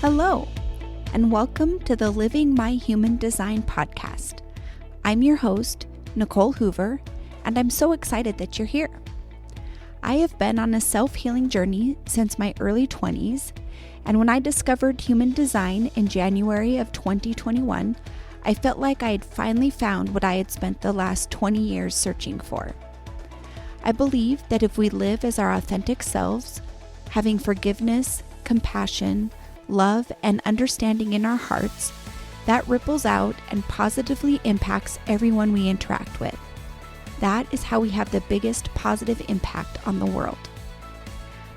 Hello, and welcome to the Living My Human Design podcast. I'm your host, Nicole Hoover, and I'm so excited that you're here. I have been on a self-healing journey since my early 20s, and when I discovered human design in January of 2021, I felt like I had finally found what I had spent the last 20 years searching for. I believe that if we live as our authentic selves, having forgiveness, compassion, love, and understanding in our hearts, that ripples out and positively impacts everyone we interact with. That is how we have the biggest positive impact on the world.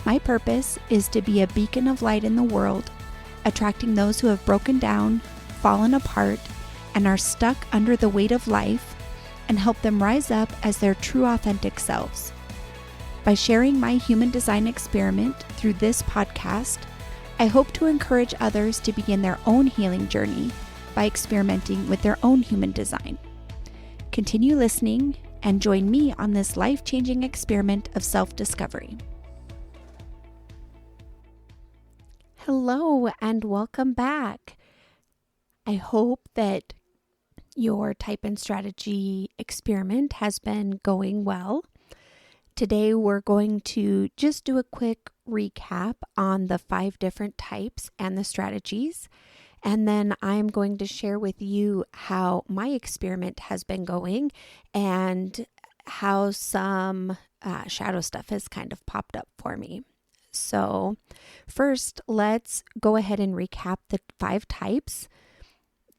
My purpose is to be a beacon of light in the world, attracting those who have broken down, fallen apart, and are stuck under the weight of life, and help them rise up as their true authentic selves. By sharing my human design experiment through this podcast, I hope to encourage others to begin their own healing journey by experimenting with their own human design. Continue listening and join me on this life-changing experiment of self-discovery. Hello and welcome back. I hope that your type and strategy experiment has been going well. Today we're going to just do a quick recap on the 5 different types and the strategies. And then I'm going to share with you how my experiment has been going and how some shadow stuff has kind of popped up for me. So first, let's go ahead and recap the 5 types.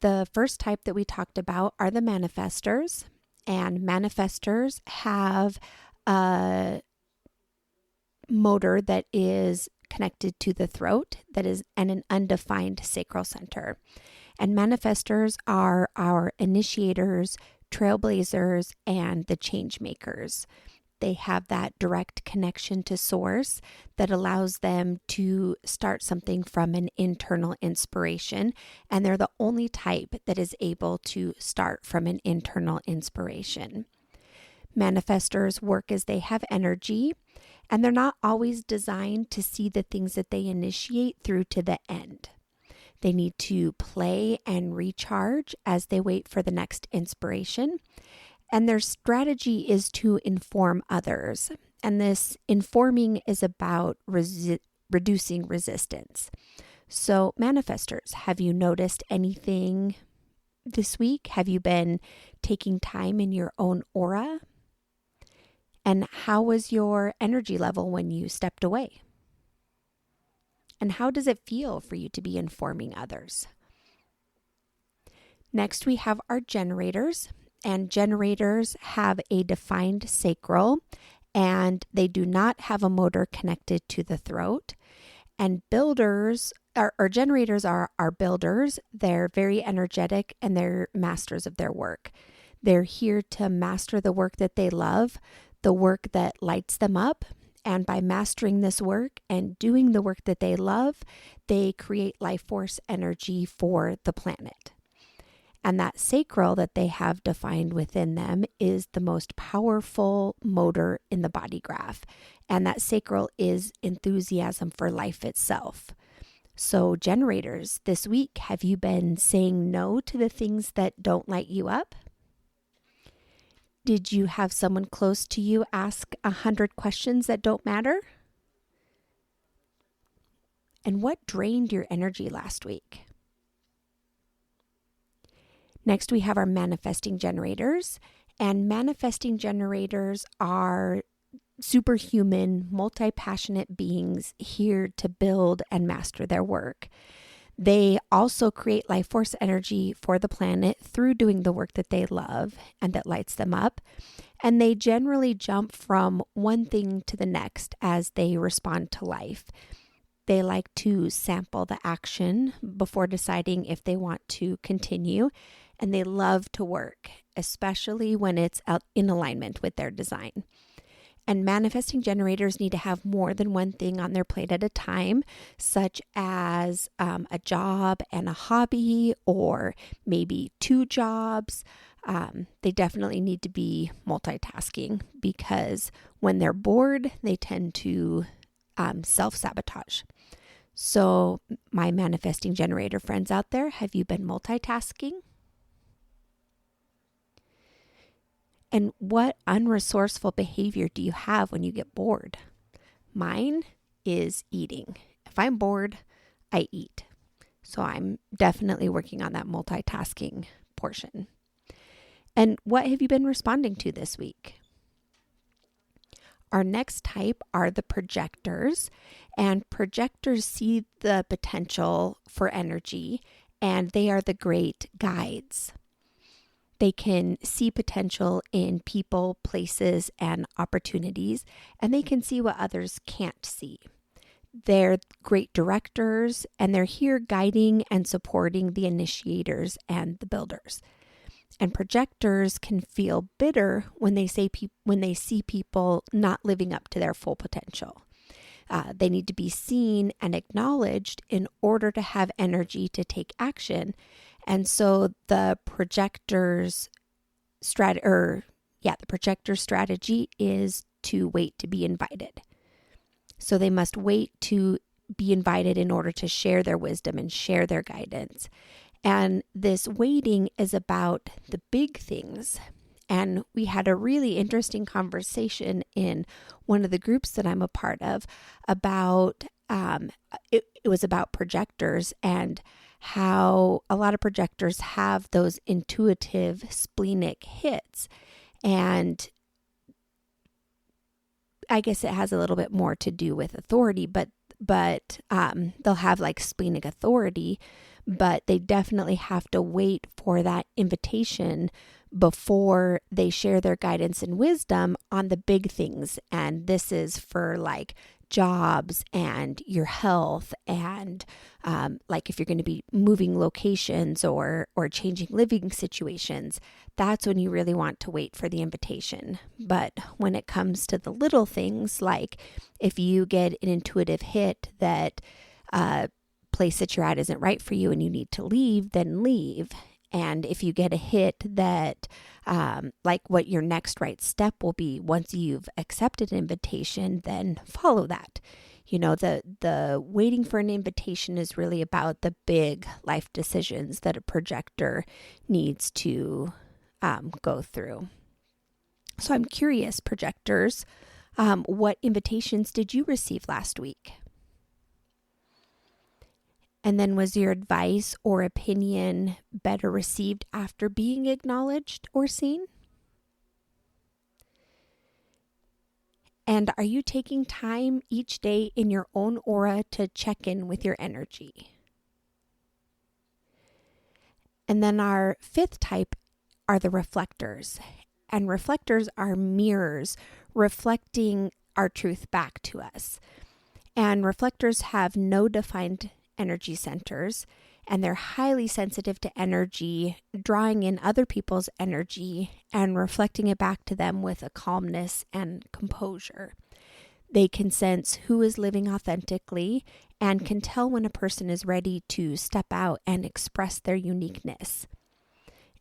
The first type that we talked about are the Manifestors, and Manifestors have a motor that is connected to the throat that is an undefined sacral center. And Manifestors are our initiators, trailblazers, and the change makers. They have that direct connection to source that allows them to start something from an internal inspiration. And they're the only type that is able to start from an internal inspiration. Manifestors work as they have energy, and they're not always designed to see the things that they initiate through to the end. They need to play and recharge as they wait for the next inspiration. And their strategy is to inform others. And this informing is about reducing resistance. So, Manifestors, have you noticed anything this week? Have you been taking time in your own aura? And how was your energy level when you stepped away? And how does it feel for you to be informing others? Next, we have our generators. And generators have a defined sacral, and they do not have a motor connected to the throat. And builders, or generators are builders. They're very energetic and they're masters of their work. They're here to master the work that they love, the work that lights them up. And by mastering this work and doing the work that they love, they create life force energy for the planet. And that sacral that they have defined within them is the most powerful motor in the body graph. And that sacral is enthusiasm for life itself. So generators, this week, have you been saying no to the things that don't light you up? Did you have someone close to you ask 100 questions that don't matter? And what drained your energy last week? Next, we have our manifesting generators, and manifesting generators are superhuman, multi-passionate beings here to build and master their work. They also create life force energy for the planet through doing the work that they love and that lights them up. And they generally jump from one thing to the next as they respond to life. They like to sample the action before deciding if they want to continue. And they love to work, especially when it's in alignment with their design. And manifesting generators need to have more than one thing on their plate at a time, such as a job and a hobby, or maybe 2 jobs. They definitely need to be multitasking, because when they're bored, they tend to self-sabotage. So, my manifesting generator friends out there, have you been multitasking? And what unresourceful behavior do you have when you get bored? Mine is eating. If I'm bored, I eat. So I'm definitely working on that multitasking portion. And what have you been responding to this week? Our next type are the projectors, and projectors see the potential for energy, and they are the great guides. They can see potential in people, places, and opportunities, and they can see what others can't see. They're great directors, and they're here guiding and supporting the initiators and the builders. And projectors can feel bitter when they see people not living up to their full potential. They need to be seen and acknowledged in order to have energy to take action. And so the projector's strategy is to wait to be invited. So they must wait to be invited in order to share their wisdom and share their guidance. And this waiting is about the big things. And we had a really interesting conversation in one of the groups that I'm a part of about, it was about projectors and how a lot of projectors have those intuitive splenic hits. And I guess it has a little bit more to do with authority, but they'll have like splenic authority, but they definitely have to wait for that invitation before they share their guidance and wisdom on the big things. And this is for like jobs and your health and like if you're going to be moving locations or changing living situations, that's when you really want to wait for the invitation. But when it comes to the little things, like if you get an intuitive hit that place that you're at isn't right for you and you need to leave, then leave. And if you get a hit that like what your next right step will be once you've accepted an invitation, then follow that. You know, the waiting for an invitation is really about the big life decisions that a projector needs to go through. So I'm curious, projectors, what invitations did you receive last week? And then was your advice or opinion better received after being acknowledged or seen? And are you taking time each day in your own aura to check in with your energy? And then our fifth type are the reflectors. And reflectors are mirrors reflecting our truth back to us. And reflectors have no defined energy centers, and they're highly sensitive to energy, drawing in other people's energy and reflecting it back to them with a calmness and composure. They can sense who is living authentically and can tell when a person is ready to step out and express their uniqueness.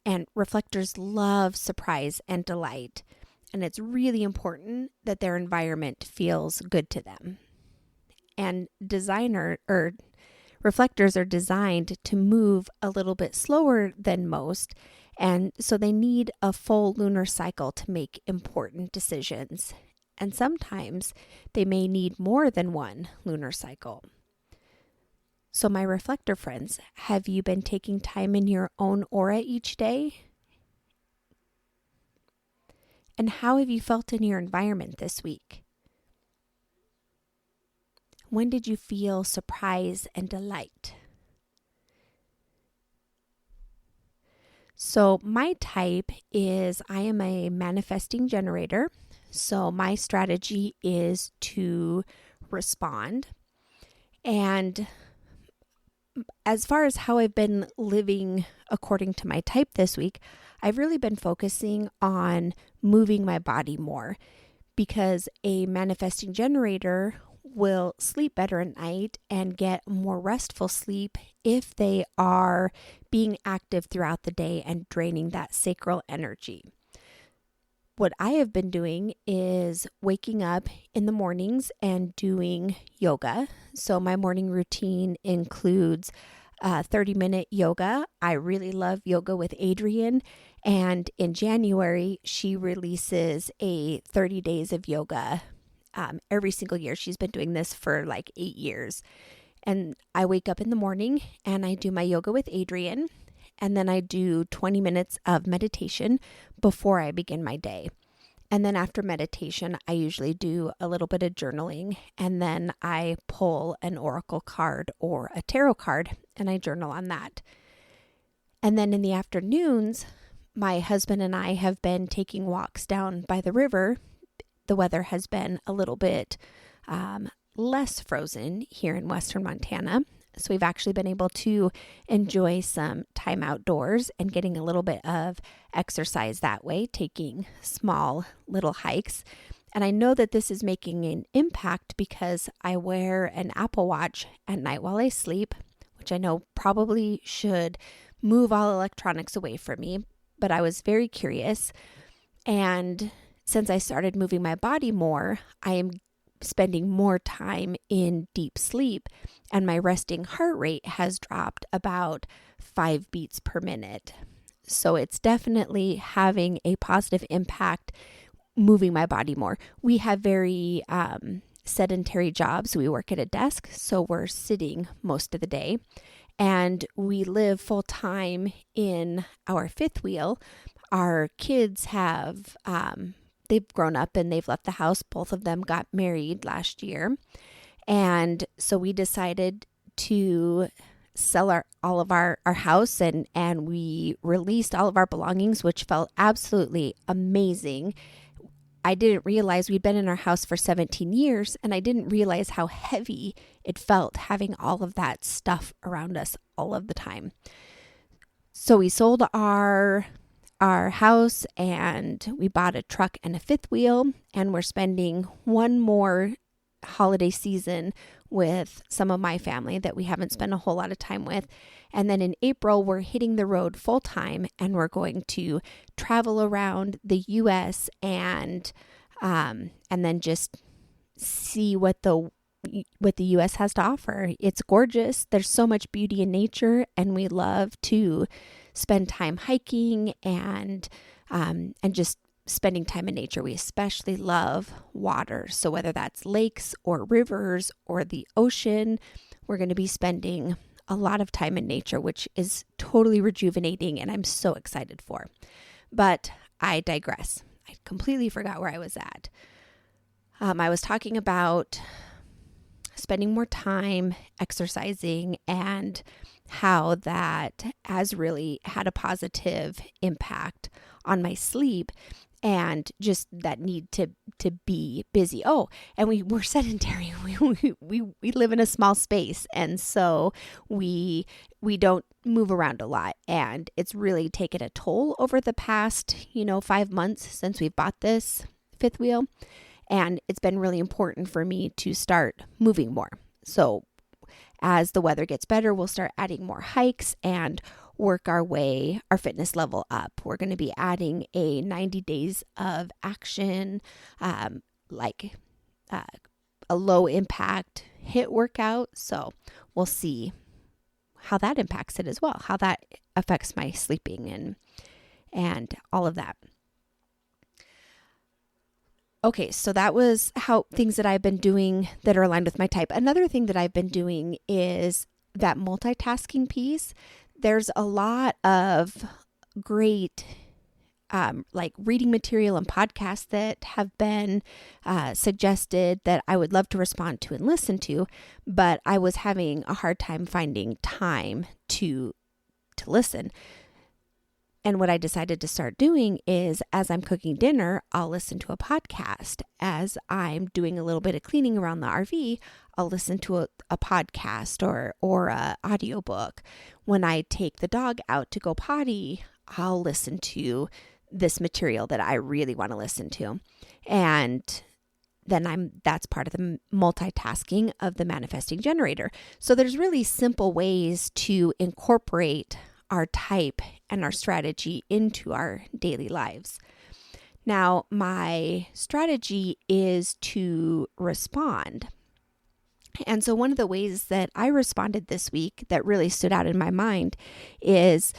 And reflectors love surprise and delight, and it's really important that their environment feels good to them. And reflectors are designed to move a little bit slower than most, and so they need a full lunar cycle to make important decisions. And sometimes they may need more than one lunar cycle. So my reflector friends, have you been taking time in your own aura each day? And how have you felt in your environment this week? When did you feel surprise and delight? So my type is I am a manifesting generator. So my strategy is to respond. And as far as how I've been living according to my type this week, I've really been focusing on moving my body more, because a manifesting generator will sleep better at night and get more restful sleep if they are being active throughout the day and draining that sacral energy. what I have been doing is waking up in the mornings and doing yoga. So my morning routine includes 30-minute yoga. I really love Yoga with Adriene. And in January, she releases a 30 days of yoga every single year. She's been doing this for like 8 years. And I wake up in the morning and I do my Yoga with Adriene. And then I do 20 minutes of meditation before I begin my day. And then after meditation, I usually do a little bit of journaling. And then I pull an oracle card or a tarot card and I journal on that. And then in the afternoons, my husband and I have been taking walks down by the river. The weather has been a little bit less frozen here in Western Montana. So we've actually been able to enjoy some time outdoors and getting a little bit of exercise that way, taking small little hikes. And I know that this is making an impact because I wear an Apple Watch at night while I sleep, which I know probably should move all electronics away from me, but I was very curious. And since I started moving my body more, I am spending more time in deep sleep, and my resting heart rate has dropped about 5 beats per minute. So it's definitely having a positive impact moving my body more. We have very sedentary jobs. We work at a desk, so we're sitting most of the day. And we live full time in our fifth wheel. Our kids have they've grown up and they've left the house. Both of them got married last year. And so we decided to sell all of our house and we released all of our belongings, which felt absolutely amazing. I didn't realize we'd been in our house for 17 years and I didn't realize how heavy it felt having all of that stuff around us all of the time. So we sold our house and we bought a truck and a fifth wheel, and we're spending one more holiday season with some of my family that we haven't spent a whole lot of time with. And then in April, we're hitting the road full time and we're going to travel around the US and then just see what the US has to offer. It's gorgeous. There's so much beauty in nature, and we love to spend time hiking and just spending time in nature. We especially love water. So whether that's lakes or rivers or the ocean, we're going to be spending a lot of time in nature, which is totally rejuvenating and I'm so excited for. But I digress. I completely forgot where I was at. I was talking about spending more time exercising and how that has really had a positive impact on my sleep and just that need to be busy. Oh, and we're sedentary. We live in a small space, and so we don't move around a lot, and it's really taken a toll over the past 5 months since we've bought this fifth wheel, and it's been really important for me to start moving more. So as the weather gets better, we'll start adding more hikes and work our fitness level up. We're going to be adding a 90 days of action, like a low impact HIIT workout. So we'll see how that impacts it as well, how that affects my sleeping and all of that. Okay, so that was how things that I've been doing that are aligned with my type. Another thing that I've been doing is that multitasking piece. There's a lot of great like reading material and podcasts that have been suggested that I would love to respond to and listen to, but I was having a hard time finding time to listen. And what I decided to start doing is, as I'm cooking dinner, I'll listen to a podcast. As I'm doing a little bit of cleaning around the RV, I'll listen to a podcast or a audiobook. When I take the dog out to go potty, I'll listen to this material that I really want to listen to. And then that's part of the multitasking of the manifesting generator. So there's really simple ways to incorporate our type and our strategy into our daily lives. Now, my strategy is to respond. And so one of the ways that I responded this week that really stood out in my mind is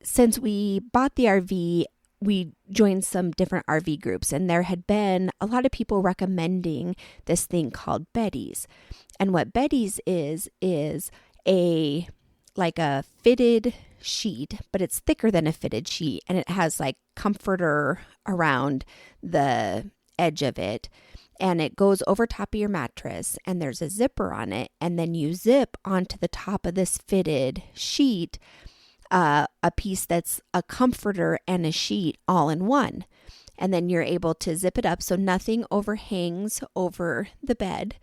since we bought the RV, we joined some different RV groups, and there had been a lot of people recommending this thing called Beddies. And what Beddies is a fitted sheet, but it's thicker than a fitted sheet, and it has like comforter around the edge of it, and it goes over top of your mattress, and there's a zipper on it, and then you zip onto the top of this fitted sheet a piece that's a comforter and a sheet all in one. And then you're able to zip it up so nothing overhangs over the bed.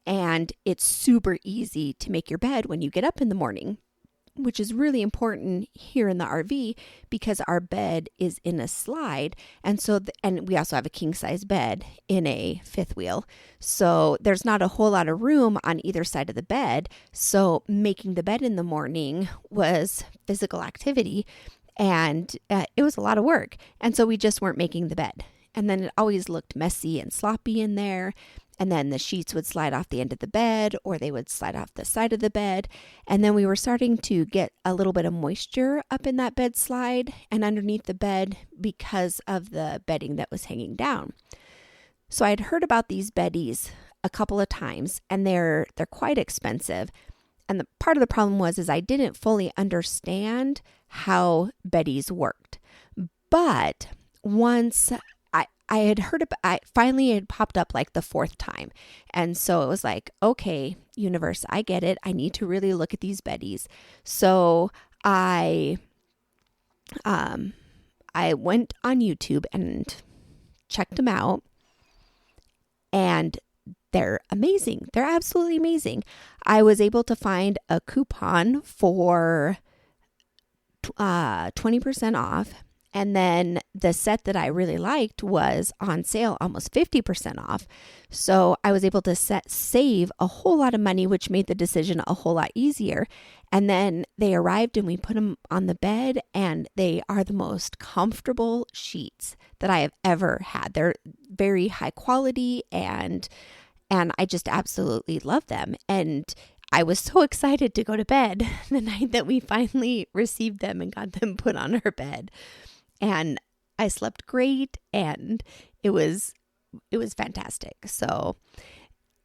And it's super easy to make your bed when you get up in the morning, which is really important here in the RV because our bed is in a slide. And so, and we also have a king size bed in a fifth wheel. So there's not a whole lot of room on either side of the bed. So making the bed in the morning was physical activity, and it was a lot of work. And so we just weren't making the bed. And then it always looked messy and sloppy in there. And then the sheets would slide off the end of the bed, or they would slide off the side of the bed. And then we were starting to get a little bit of moisture up in that bed slide and underneath the bed because of the bedding that was hanging down. So I had heard about these Beddies a couple of times, and they're quite expensive. And the part of the problem was I didn't fully understand how Beddies worked. But once I had heard about, I finally had popped up like the fourth time. And so it was like, okay, universe, I get it. I need to really look at these Beddies. So I went on YouTube and checked them out, and they're amazing. They're absolutely amazing. I was able to find a coupon for 20% off. And then the set that I really liked was on sale, almost 50% off. So I was able to save a whole lot of money, which made the decision a whole lot easier. And then they arrived and we put them on the bed, and they are the most comfortable sheets that I have ever had. They're very high quality, and I just absolutely love them. And I was so excited to go to bed the night that we finally received them and got them put on our bed. And I slept great, and it was fantastic. So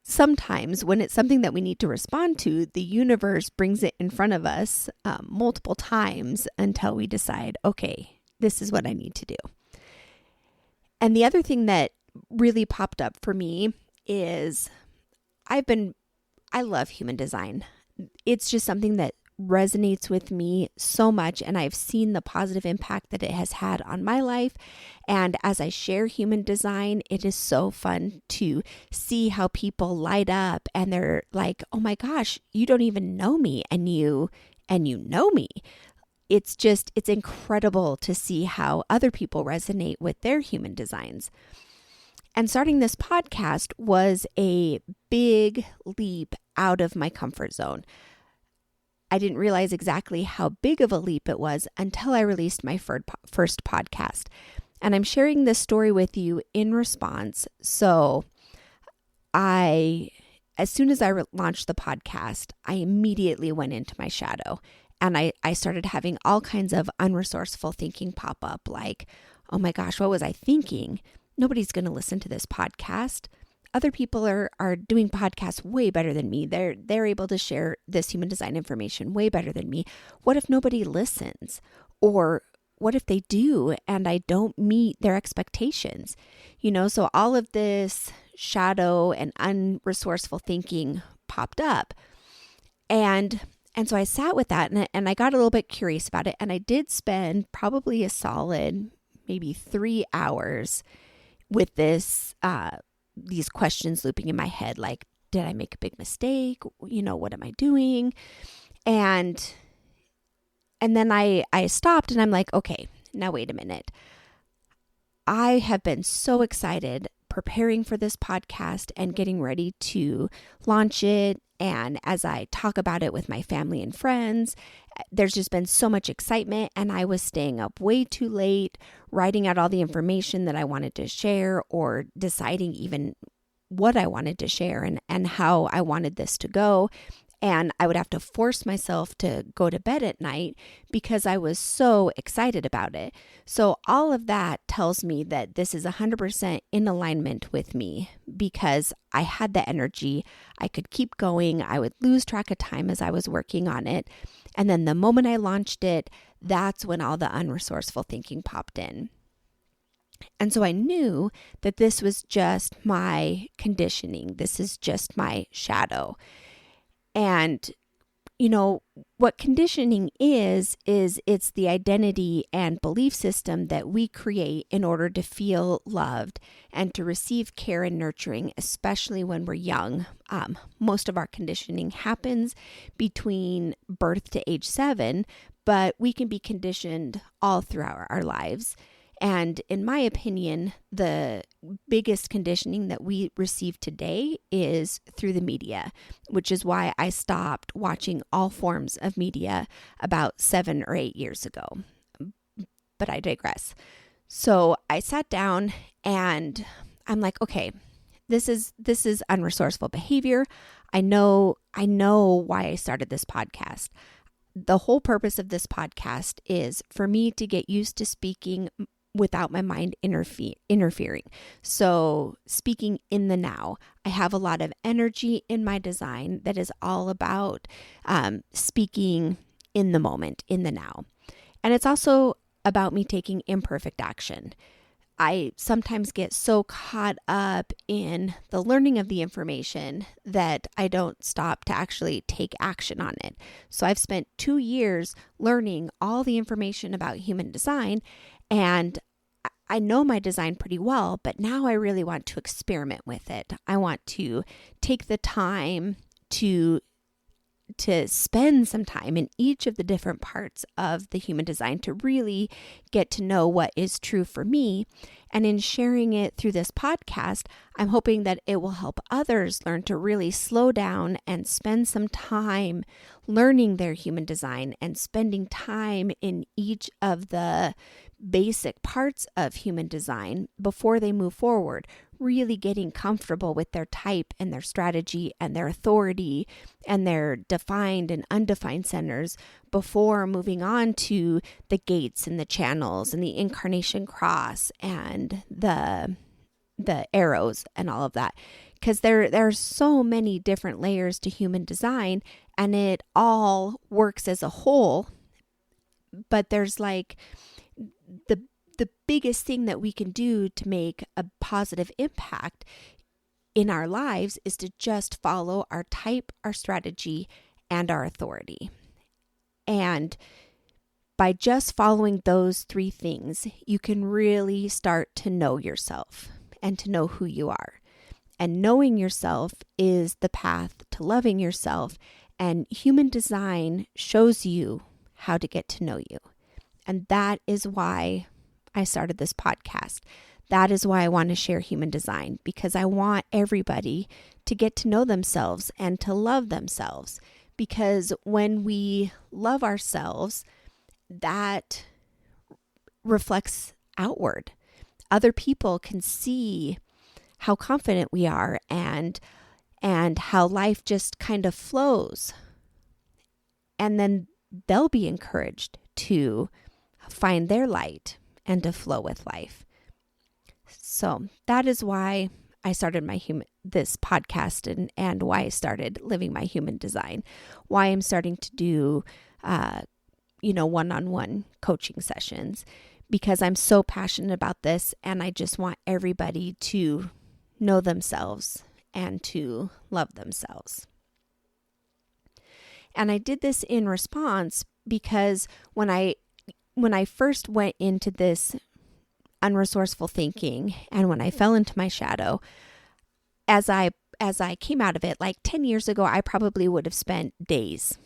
sometimes when it's something that we need to respond to, the universe brings it in front of us multiple times until we decide, okay, this is what I need to do. And the other thing that really popped up for me is I love human design. It's just something that resonates with me so much, and I've seen the positive impact that it has had on my life. And as I share human design, it is so fun to see how people light up and they're like, oh my gosh, you don't even know me, and you know me. It's incredible to see how other people resonate with their human designs. And starting this podcast was a big leap out of my comfort zone. I didn't realize exactly how big of a leap it was until I released my first podcast. And I'm sharing this story with you in response. So as soon as I launched the podcast, I immediately went into my shadow. And I started having all kinds of unresourceful thinking pop up, like, oh my gosh, what was I thinking? Nobody's going to listen to this podcast. Other people are doing podcasts way better than me. They're able to share this human design information way better than me. What if nobody listens? Or what if they do and I don't meet their expectations? So all of this shadow and unresourceful thinking popped up. And so I sat with that, and I got a little bit curious about it. And I did spend probably a solid maybe 3 hours with these questions looping in my head, like, did I make a big mistake? What am I doing? And then I stopped, and I'm like, okay, now wait a minute. I have been so excited preparing for this podcast and getting ready to launch it And as I talk about it with my family and friends, there's just been so much excitement. And I was staying up way too late, writing out all the information that I wanted to share, or deciding even what I wanted to share and how I wanted this to go. And I would have to force myself to go to bed at night because I was so excited about it. So all of that tells me that this is 100% in alignment with me because I had the energy. I could keep going. I would lose track of time as I was working on it. And then the moment I launched it, that's when all the unresourceful thinking popped in. And so I knew that this was just my conditioning. This is just my shadow. And, what conditioning is it's the identity and belief system that we create in order to feel loved and to receive care and nurturing, especially when we're young. Most of our conditioning happens between birth to age 7, but we can be conditioned all throughout our lives. And in my opinion, the biggest conditioning that we receive today is through the media, which is why I stopped watching all forms of media about 7 or 8 years ago. But I digress. So I sat down and I'm like, okay, this is unresourceful behavior. I know why I started this podcast. The whole purpose of this podcast is for me to get used to speaking without my mind interfering. So speaking in the now, I have a lot of energy in my design that is all about speaking in the moment, in the now. And it's also about me taking imperfect action. I sometimes get so caught up in the learning of the information that I don't stop to actually take action on it. So I've spent 2 years learning all the information about human design, and I know my design pretty well, but now I really want to experiment with it. I want to take the time to spend some time in each of the different parts of the human design to really get to know what is true for me. And in sharing it through this podcast, I'm hoping that it will help others learn to really slow down and spend some time learning their human design and spending time in each of the basic parts of human design before they move forward, really getting comfortable with their type and their strategy and their authority and their defined and undefined centers before moving on to the gates and the channels and the incarnation cross and the arrows and all of that. Because there are so many different layers to human design and it all works as a whole, but there's like the biggest thing that we can do to make a positive impact in our lives is to just follow our type, our strategy, and our authority. And by just following those 3 things, you can really start to know yourself and to know who you are. And knowing yourself is the path to loving yourself. And human design shows you how to get to know you. And that is why I started this podcast. That is why I want to share human design, because I want everybody to get to know themselves and to love themselves. Because when we love ourselves, that reflects outward. Other people can see how confident we are and how life just kind of flows. And then they'll be encouraged to find their light and to flow with life. So that is why I started this podcast and why I started living my human design, why I'm starting to do, one-on-one coaching sessions, because I'm so passionate about this and I just want everybody to know themselves and to love themselves. And I did this in response because when I first went into this unresourceful thinking and when I fell into my shadow, as I came out of it, like 10 years ago, I probably would have spent days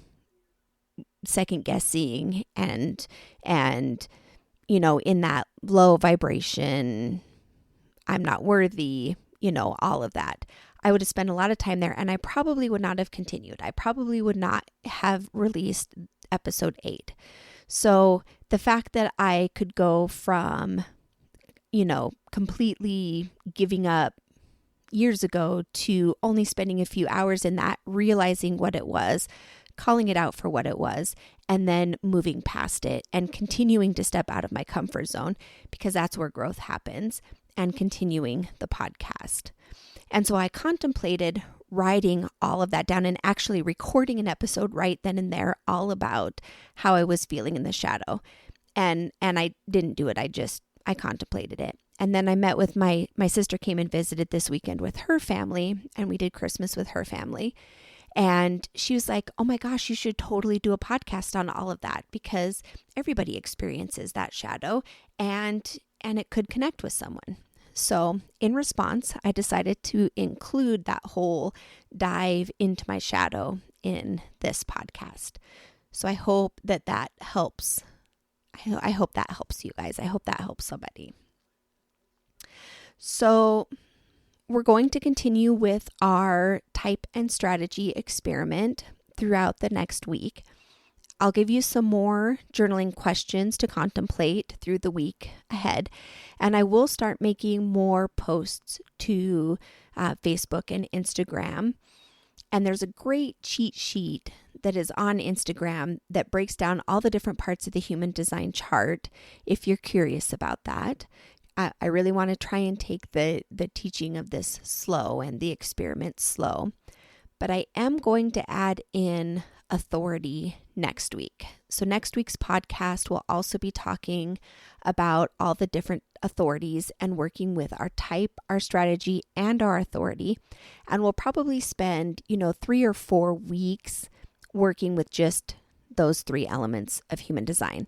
second guessing and in that low vibration, I'm not worthy, all of that. I would have spent a lot of time there, and I probably would not have continued. I probably would not have released episode 8. So the fact that I could go from, completely giving up years ago to only spending a few hours in that, realizing what it was, calling it out for what it was, and then moving past it and continuing to step out of my comfort zone, because that's where growth happens, and continuing the podcast. And so I contemplated writing all of that down and actually recording an episode right then and there, all about how I was feeling in the shadow. And I didn't do it. I contemplated it. And then I met with my sister came and visited this weekend with her family, and we did Christmas with her family. And she was like, oh my gosh, you should totally do a podcast on all of that, because everybody experiences that shadow, and it could connect with someone. So in response, I decided to include that whole dive into my shadow in this podcast. So I hope that helps. I hope that helps you guys. I hope that helps somebody. So we're going to continue with our type and strategy experiment throughout the next week. I'll give you some more journaling questions to contemplate through the week ahead. And I will start making more posts to Facebook and Instagram. And there's a great cheat sheet that is on Instagram that breaks down all the different parts of the human design chart, if you're curious about that. I really want to try and take the teaching of this slow and the experiment slow. But I am going to add in authority next week. So next week's podcast will also be talking about all the different authorities and working with our type, our strategy, and our authority. And we'll probably spend, 3 or 4 weeks working with just those 3 elements of human design.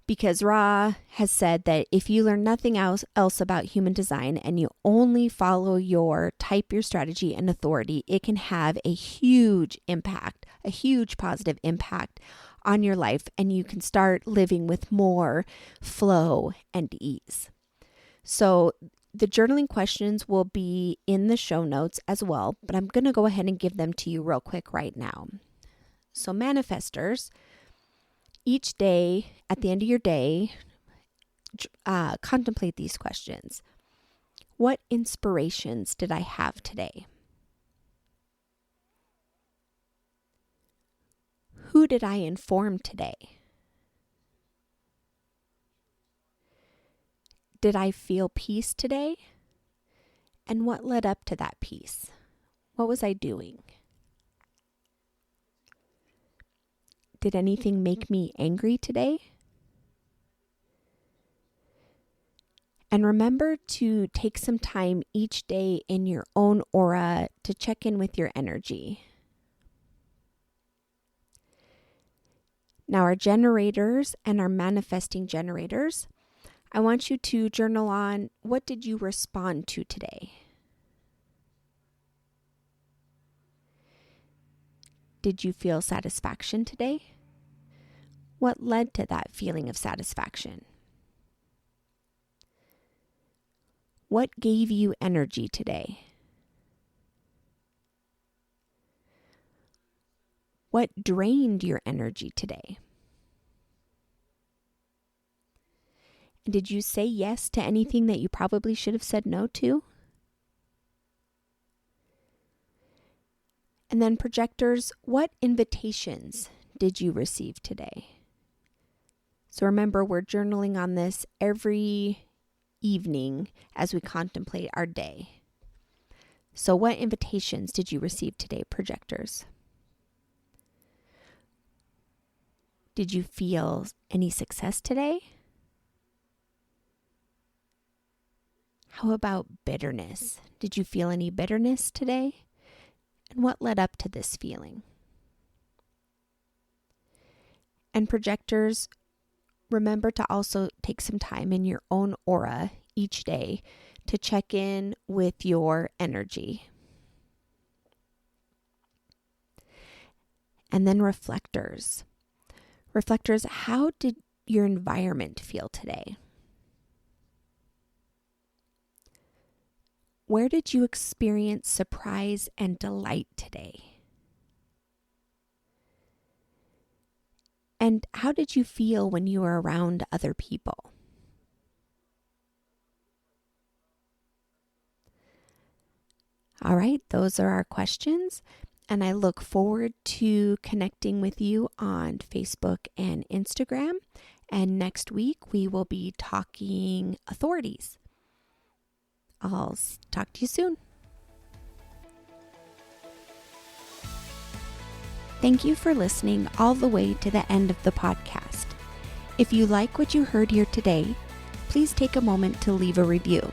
Because Ra has said that if you learn nothing else about human design and you only follow your type, your strategy, and authority, it can have a huge impact, a huge positive impact on your life, and you can start living with more flow and ease. So the journaling questions will be in the show notes as well, but I'm going to go ahead and give them to you real quick right now. So manifestors, each day, at the end of your day, contemplate these questions. What inspirations did I have today? Who did I inform today? Did I feel peace today? And what led up to that peace? What was I doing? Did anything make me angry today? And remember to take some time each day in your own aura to check in with your energy. Now, our generators and our manifesting generators, I want you to journal on, what did you respond to today? Did you feel satisfaction today? What led to that feeling of satisfaction? What gave you energy today? What drained your energy today? And did you say yes to anything that you probably should have said no to? And then projectors, what invitations did you receive today? So remember, we're journaling on this every evening as we contemplate our day. So what invitations did you receive today, projectors? Did you feel any success today? How about bitterness? Did you feel any bitterness today? And what led up to this feeling? And projectors, remember to also take some time in your own aura each day to check in with your energy. And then reflectors. Reflectors, how did your environment feel today? Where did you experience surprise and delight today? And how did you feel when you were around other people? All right, those are our questions, and I look forward to connecting with you on Facebook and Instagram. And next week, we will be talking authorities. I'll talk to you soon. Thank you for listening all the way to the end of the podcast. If you like what you heard here today, please take a moment to leave a review.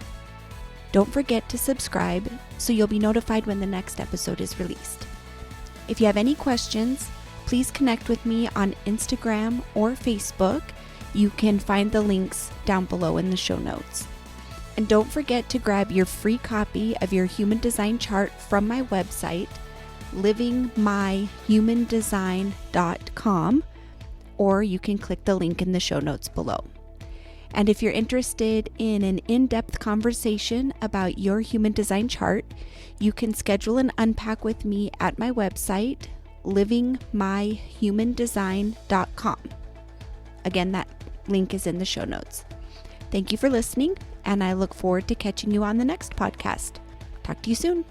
Don't forget to subscribe so you'll be notified when the next episode is released. If you have any questions, please connect with me on Instagram or Facebook. You can find the links down below in the show notes. And don't forget to grab your free copy of your human design chart from my website, livingmyhumandesign.com, or you can click the link in the show notes below. And if you're interested in an in-depth conversation about your human design chart, you can schedule an unpack with me at my website, livingmyhumandesign.com. Again, that link is in the show notes. Thank you for listening, and I look forward to catching you on the next podcast. Talk to you soon.